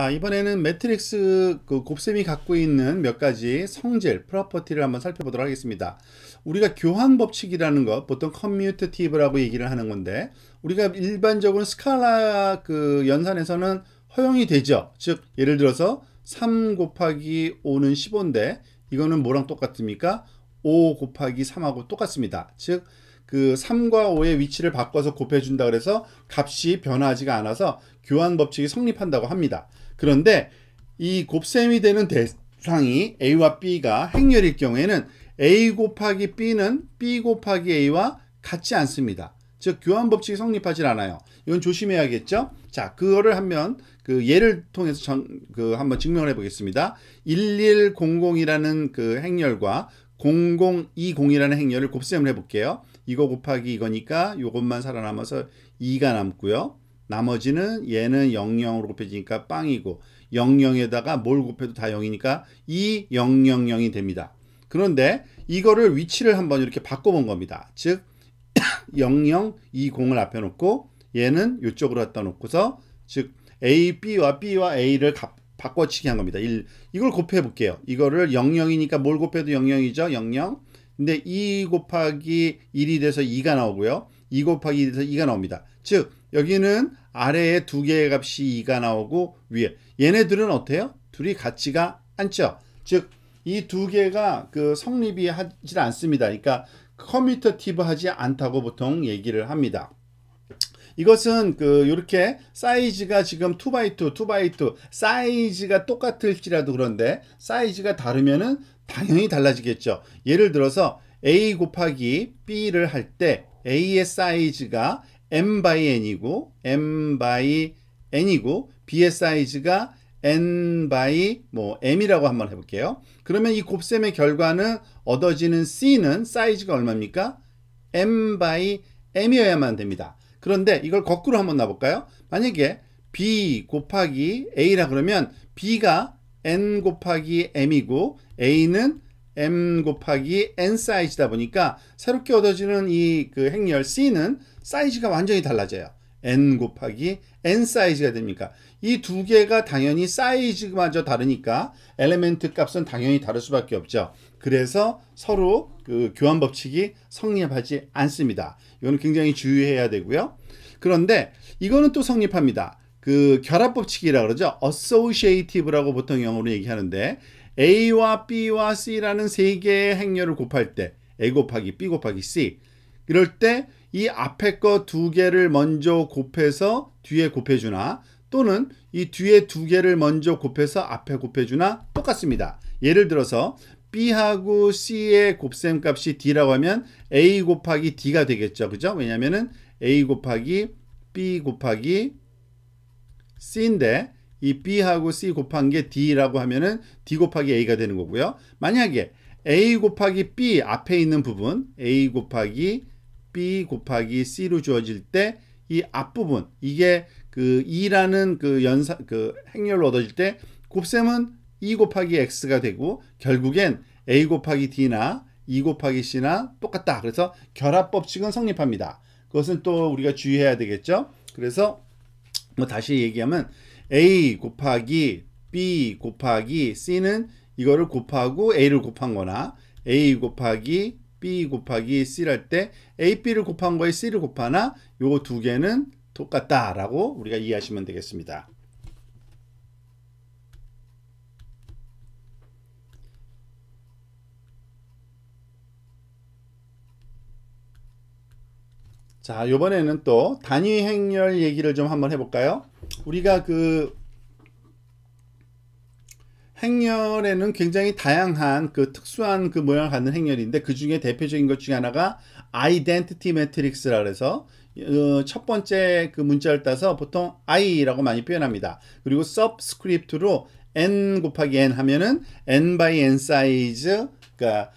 이번에는 매트릭스 그 곱셈이 갖고 있는 몇 가지 성질, 프로퍼티를 한번 살펴보도록 하겠습니다. 우리가 교환 법칙이라는 것, 보통 커뮤테이티브라고 얘기를 하는 건데, 우리가 일반적으로 스칼라 그 연산에서는 허용이 되죠. 즉, 예를 들어서 3 곱하기 5는 15인데, 이거는 뭐랑 똑같습니까? 5 곱하기 3하고 똑같습니다. 즉, 그 3과 5의 위치를 바꿔서 곱해준다 그래서 값이 변하지가 않아서 교환 법칙이 성립한다고 합니다. 그런데 이 곱셈이 되는 대상이 A와 B가 행렬일 경우에는 A 곱하기 B는 B 곱하기 A와 같지 않습니다. 즉 교환 법칙이 성립하지 않아요. 이건 조심해야겠죠. 자, 그거를 한번 그 예를 통해서 한번 증명을 해보겠습니다. 1100이라는 그 행렬과 0020이라는 행렬을 곱셈을 해볼게요. 이거 곱하기 이거니까 이것만 살아남아서 2가 남고요. 나머지는 얘는 00으로 곱해지니까 빵이고 00에다가 뭘 곱해도 다 0이니까 2000이 됩니다. 그런데 이거를 위치를 한번 이렇게 바꿔본 겁니다. 즉 0020을 앞에 놓고 얘는 이쪽으로 갖다 놓고서 즉 A, B와 A를 바꿔치기 한 겁니다. 이걸 곱해 볼게요. 이거를 00이니까 뭘 곱해도 00이죠. 00. 근데 2 곱하기 1이 돼서 2가 나오고요. 2 곱하기 1이 돼서 2가 나옵니다. 즉 여기는 아래에 두 개의 값이 2가 나오고 위에 얘네들은 어때요? 둘이 같지가 않죠. 즉 이 두 개가 그 성립이 하지 않습니다. 그러니까 커뮤테이티브 하지 않다고 보통 얘기를 합니다. 이것은 요렇게 사이즈가 지금 2x2, 2x2 사이즈가 똑같을지라도 그런데 사이즈가 다르면은 당연히 달라지겠죠. 예를 들어서 A 곱하기 B를 할 때 A의 사이즈가 m by n이고 B의 사이즈가 n by m이라고 한번 해볼게요. 그러면 이 곱셈의 결과는 얻어지는 C는 사이즈가 얼마입니까? m by m이어야만 됩니다. 그런데 이걸 거꾸로 한번 놔볼까요? 만약에 B 곱하기 A라 그러면 B가 n 곱하기 m이고 A는 m 곱하기 n 사이즈다 보니까 새롭게 얻어지는 이 그 행렬 C는 사이즈가 완전히 달라져요. n 곱하기 n 사이즈가 됩니까? 이 두 개가 당연히 사이즈마저 다르니까 엘리멘트 값은 당연히 다를 수밖에 없죠. 그래서 서로 그 교환 법칙이 성립하지 않습니다. 이거는 굉장히 주의해야 되고요. 그런데 이거는 또 성립합니다. 그 결합 법칙이라고 그러죠. associative라고 보통 영어로 얘기하는데 A와 B와 C라는 세 개의 행렬을 곱할 때 A 곱하기 B 곱하기 C 이럴 때 이 앞에 거 두 개를 먼저 곱해서 뒤에 곱해주나 또는 이 뒤에 두 개를 먼저 곱해서 앞에 곱해주나 똑같습니다. 예를 들어서 B하고 C의 곱셈 값이 D라고 하면 A 곱하기 D가 되겠죠. 그죠? 왜냐면은 A 곱하기 B 곱하기 C인데 이 B하고 C 곱한 게 D라고 하면은 D 곱하기 A가 되는 거고요. 만약에 A 곱하기 B 앞에 있는 부분 A 곱하기 B 곱하기 C로 주어질 때 이 앞부분 이게 그 2라는 그 행렬로 얻어질 때 곱셈은 2 곱하기 X가 되고 결국엔 A 곱하기 D나 2 곱하기 C나 똑같다. 그래서 결합 법칙은 성립합니다. 그것은 또 우리가 주의해야 되겠죠. 그래서 다시 얘기하면 A 곱하기 B 곱하기 C는 이거를 곱하고 A를 곱한 거나 A 곱하기 B 곱하기 C를 할 때 A, B를 곱한 거에 C를 곱하나 요 두 개는 똑같다라고 우리가 이해하시면 되겠습니다. 자, 이번에는 또 단위 행렬 얘기를 좀 한번 해볼까요? 우리가 그 행렬에는 굉장히 다양한 그 특수한 그 모양을 갖는 행렬인데 그 중에 대표적인 것 중에 하나가 아이덴티티 매트릭스라 그래서 첫 번째 그 문자를 따서 보통 i라고 많이 표현합니다. 그리고 서브스크립트로 n 곱하기 n 하면은 n by n 사이즈 그러니까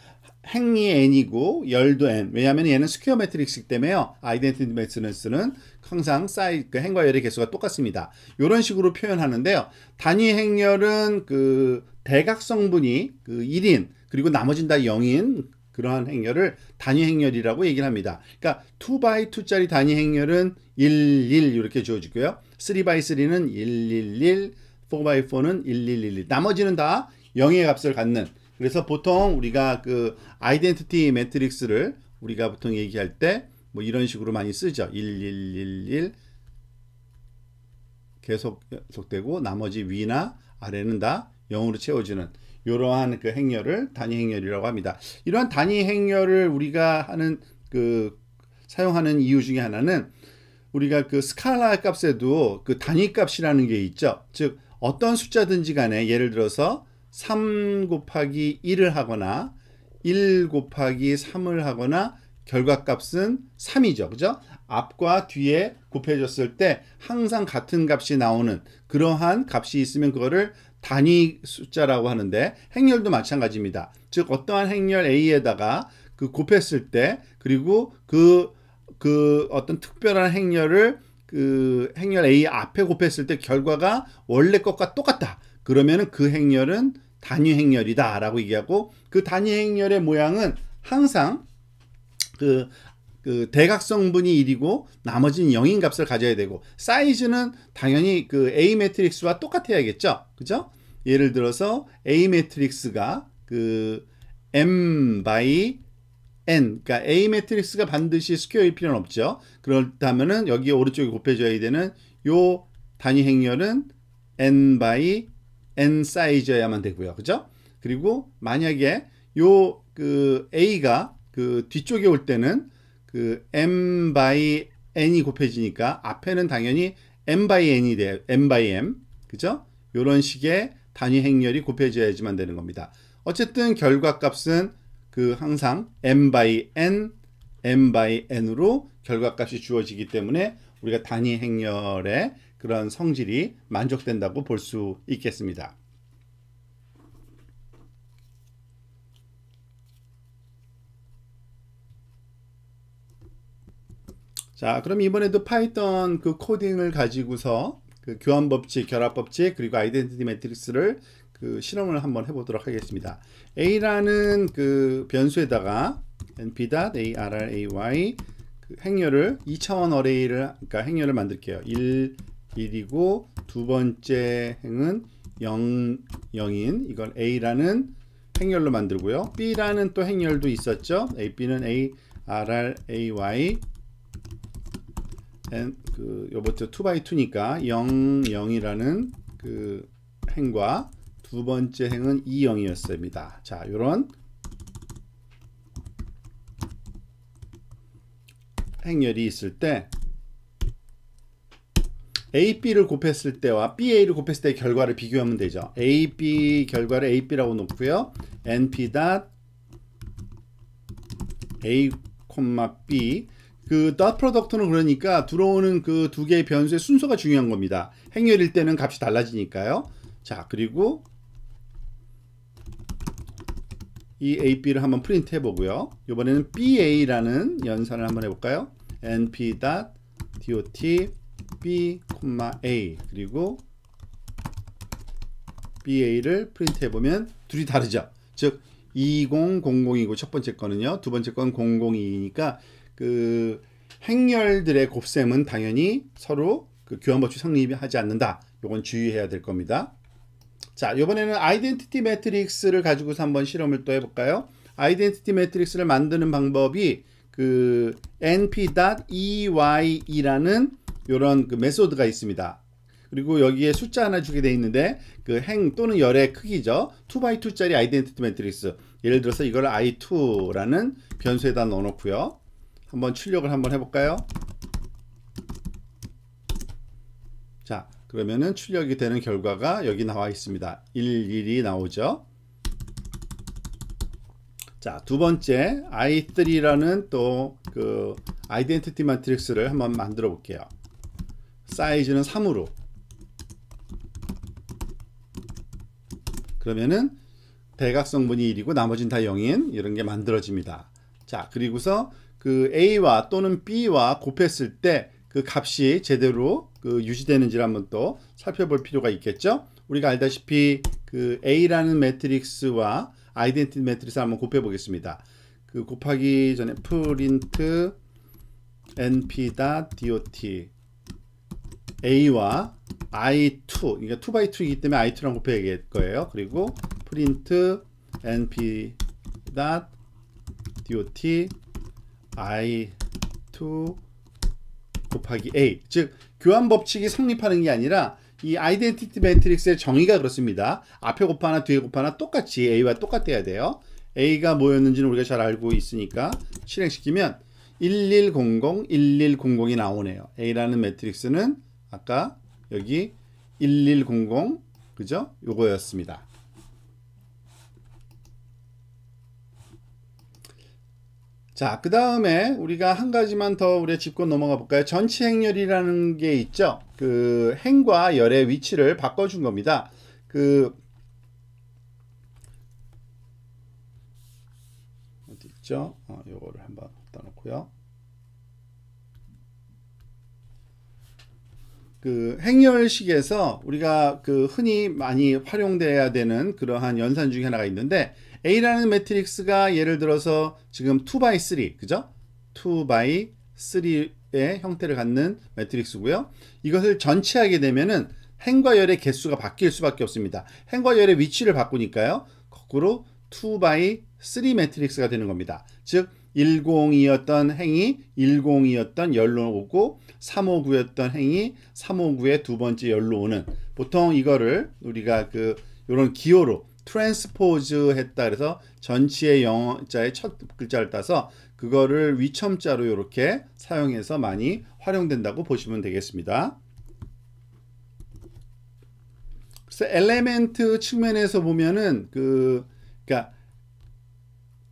행이 n이고 열도 n. 왜냐하면 얘는 스퀘어 매트릭스이기 때문에요. 아이덴티티 매트릭스는 항상 그 행과 열의 개수가 똑같습니다. 이런 식으로 표현하는데요. 단위 행렬은 그 대각성분이 그 1인 그리고 나머지는 다 0인 그러한 행렬을 단위 행렬이라고 얘기를 합니다. 그러니까 2x2짜리 단위 행렬은 1, 1 이렇게 주어지고요. 3x3는 1, 1, 1, 4x4는 1111. 나머지는 다 0의 값을 갖는. 그래서 보통 우리가 그 아이덴티티 매트릭스를 우리가 보통 얘기할 때 뭐 이런 식으로 많이 쓰죠. 1111 계속되고 나머지 위나 아래는 다 0으로 채워주는 이러한 그 행렬을 단위 행렬이라고 합니다. 이러한 단위 행렬을 우리가 하는 사용하는 이유 중에 하나는 우리가 그 스칼라 값에도 그 단위 값이라는 게 있죠. 즉 어떤 숫자든지 간에 예를 들어서 3 곱하기 1을 하거나 1 곱하기 3을 하거나 결과값은 3이죠. 그죠? 앞과 뒤에 곱해줬을 때 항상 같은 값이 나오는 그러한 값이 있으면 그거를 단위 숫자라고 하는데 행렬도 마찬가지입니다. 즉 어떠한 행렬 A에다가 그 곱했을 때 그리고 그 어떤 특별한 행렬을 그 행렬 A 앞에 곱했을 때 결과가 원래 것과 똑같다. 그러면은 그 행렬은 단위 행렬이다 라고 얘기하고 그 단위 행렬의 모양은 항상 그 대각성분이 1이고 나머지는 0인 값을 가져야 되고 사이즈는 당연히 그 A 매트릭스와 똑같아야겠죠. 그죠? 예를 들어서 A 매트릭스가 그 M by N, 그러니까 A 매트릭스가 반드시 스퀘어일 필요는 없죠. 그렇다면은 여기 오른쪽에 곱해줘야 되는 요 단위 행렬은 N by N 사이즈여야만 되고요. 그죠? 그리고 만약에 요 그 A가 그 뒤쪽에 올 때는 그 M by N이 곱해지니까 앞에는 당연히 M by N이 돼요. M by M. 그죠? 요런 식의 단위 행렬이 곱해져야지만 되는 겁니다. 어쨌든 결과값은 그 항상 M by N으로 결과값이 주어지기 때문에 우리가 단위 행렬의 그런 성질이 만족된다고 볼 수 있겠습니다. 자, 그럼 이번에도 파이썬 그 코딩을 가지고서 그 교환 법칙, 결합 법칙, 그리고 아이덴티티 매트릭스를 그 실험을 한번 해보도록 하겠습니다. A라는 그 변수에다가 np.array 그 행렬을 2차원 어레이를 그러니까 행렬을 만들게요. 1이고 두 번째 행은 0인 이걸 A라는 행렬로 만들고요. B라는 또 행렬도 있었죠. B는 array 그 요번에 2x2니까 0, 0이라는 그 행과 두 번째 행은 2, 0이었습니다. 자, 요런 행렬이 있을 때 A, B를 곱했을 때와 B, A를 곱했을 때의 결과를 비교하면 되죠. A, B 결과를 A, B라고 놓고요. np.a, B 그 닷 프로덕트는 그러니까 들어오는 그 두 개의 변수의 순서가 중요한 겁니다. 행렬일 때는 값이 달라지니까요. 자, 그리고 이 AB를 한번 프린트 해보고요. 이번에는 BA라는 연산을 한번 해볼까요? np.dot b, a 그리고 BA를 프린트 해보면 둘이 다르죠. 즉 2000이고 첫 번째 거는요. 두 번째 건 002니까 그 행렬들의 곱셈은 당연히 서로 그 교환법칙 성립하지 않는다. 요건 주의해야 될 겁니다. 자, 이번에는 아이덴티티 매트릭스를 가지고서 한번 실험을 또 해볼까요? 아이덴티티 매트릭스를 만드는 방법이 그 np.ey라는 요런 그 메소드가 있습니다. 그리고 여기에 숫자 하나 주게 돼 있는데 그 행 또는 열의 크기죠. 2x2짜리 아이덴티티 매트릭스. 예를 들어서 이걸 i2라는 변수에다 넣어 놓고요. 한번 출력을 한번 해볼까요? 자, 그러면은 출력이 되는 결과가 여기 나와 있습니다. 11이 나오죠. 자, 두 번째 i3라는 또 그 아이덴티티 매트릭스를 한번 만들어 볼게요. 사이즈는 3으로. 그러면은 대각성분이 1이고 나머지는 다 0인 이런 게 만들어집니다. 자, 그리고서 그 A와 또는 B와 곱했을 때 그 값이 제대로 그 유지되는지를 한번 또 살펴볼 필요가 있겠죠. 우리가 알다시피 그 A라는 매트릭스와 아이덴티티 매트릭스 한번 곱해 보겠습니다. 그 곱하기 전에 print np.dot A와 I2, 그러니까 2x2이기 때문에 I2랑 곱해야 될 거예요. 그리고 print np dot I2 곱하기 A, 즉 교환 법칙이 성립하는 게 아니라 이 아이덴티티 매트릭스의 정의가 그렇습니다. 앞에 곱하나 뒤에 곱하나 똑같이 A와 똑같아야 돼요. A가 뭐였는지는 우리가 잘 알고 있으니까 실행시키면 1100, 1100이 나오네요. A라는 매트릭스는 아까 여기 1100, 그죠? 요거였습니다. 자, 그 다음에 우리가 한 가지만 더 우리가 짚고 넘어가 볼까요? 전치 행렬이라는 게 있죠. 그 행과 열의 위치를 바꿔준 겁니다. 어디 있죠? 요거를 한번 넣어놓고요. 그 행렬식에서 우리가 그 흔히 많이 활용돼야 되는 그러한 연산 중에 하나가 있는데, A라는 매트릭스가 예를 들어서 지금 2x3, 그죠? 2x3의 형태를 갖는 매트릭스고요. 이것을 전치하게 되면은 행과 열의 개수가 바뀔 수밖에 없습니다. 행과 열의 위치를 바꾸니까요, 거꾸로 2x3 매트릭스가 되는 겁니다. 즉 10이었던 행이 10이었던 열로 오고, 359였던 행이 359의 두 번째 열로 오는, 보통 이거를 우리가 요런 기호로 트랜스포즈 했다 그래서 전치의 영어자의 첫 글자를 따서 그거를 위첨자로 이렇게 사용해서 많이 활용된다고 보시면 되겠습니다. 그래서 엘레멘트 측면에서 보면은 그러니까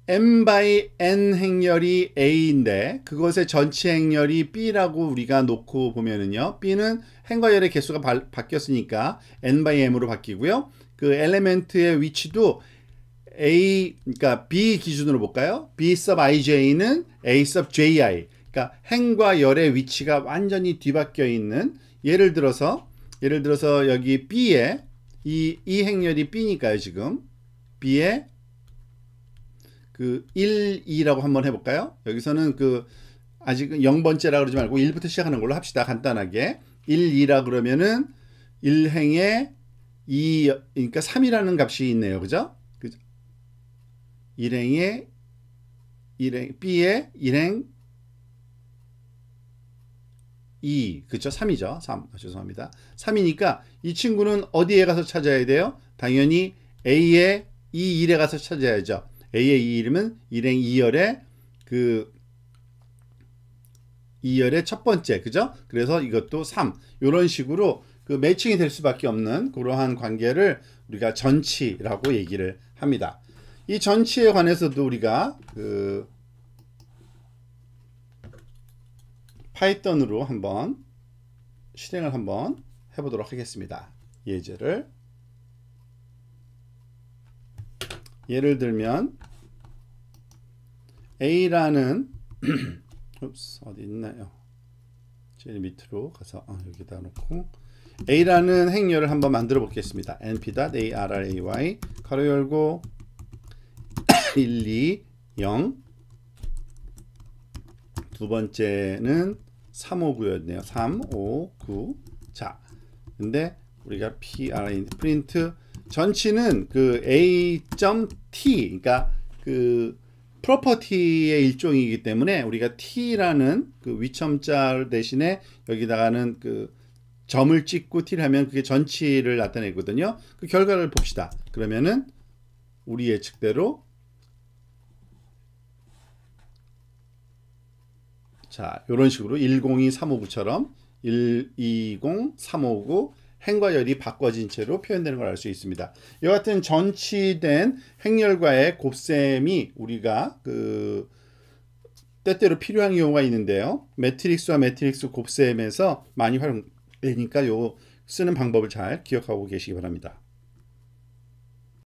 m by n 행렬이 A인데 그것의 전치 행렬이 B라고 우리가 놓고 보면은요, B는 행과 열의 개수가 바뀌었으니까 n by m으로 바뀌고요. 그 엘레멘트의 위치도 A, 그러니까 B 기준으로 볼까요? B sub ij는 A sub ji, 그러니까 행과 열의 위치가 완전히 뒤바뀌어 있는, 예를 들어서 여기 B에 이 행렬이 B니까요. 지금 B에 1, 2라고 한번 해볼까요? 여기서는 아직은 0번째라 그러지 말고 1부터 시작하는 걸로 합시다. 간단하게 1, 2라 그러면은 1행에 2, 그러니까 3이라는 값이 있네요. 그죠? 1행에 1행, B에 1행 2, 그쵸? 3이죠. 3, 죄송합니다. 3이니까 이 친구는 어디에 가서 찾아야 돼요? 당연히 A의 2, 1에 가서 찾아야죠. A의 2, 1이면 1행 2열의 2열의 첫 번째, 그죠? 그래서 이것도 3, 이런 식으로 매칭이 될 수밖에 없는 그러한 관계를 우리가 전치라고 얘기를 합니다. 이 전치에 관해서도 우리가 파이썬으로 한번 실행을 한번 해보도록 하겠습니다. 예를 들면 A라는 어디 있나요? 제일 밑으로 가서 여기다 놓고 A라는 행렬을 한번 만들어 보겠습니다. np.array 가로 열고 1, 2, 0, 두 번째는 359였네요. 3, 5, 9. 자, 근데 우리가 print 전치는 a.t, 그러니까 프로퍼티의 일종이기 때문에 우리가 t라는 위첨자 대신에 여기다가는 점을 찍고 t를 하면 그게 전치를 나타내거든요. 그 결과를 봅시다. 그러면은 우리 예측대로, 자, 이런 식으로 102, 359처럼 120, 359 행과 열이 바꿔진 채로 표현되는 걸 알 수 있습니다. 이와 같은 전치된 행렬과의 곱셈이 우리가 때때로 필요한 경우가 있는데요. 매트릭스와 매트릭스 곱셈에서 많이 활용되니까 요 쓰는 방법을 잘 기억하고 계시기 바랍니다.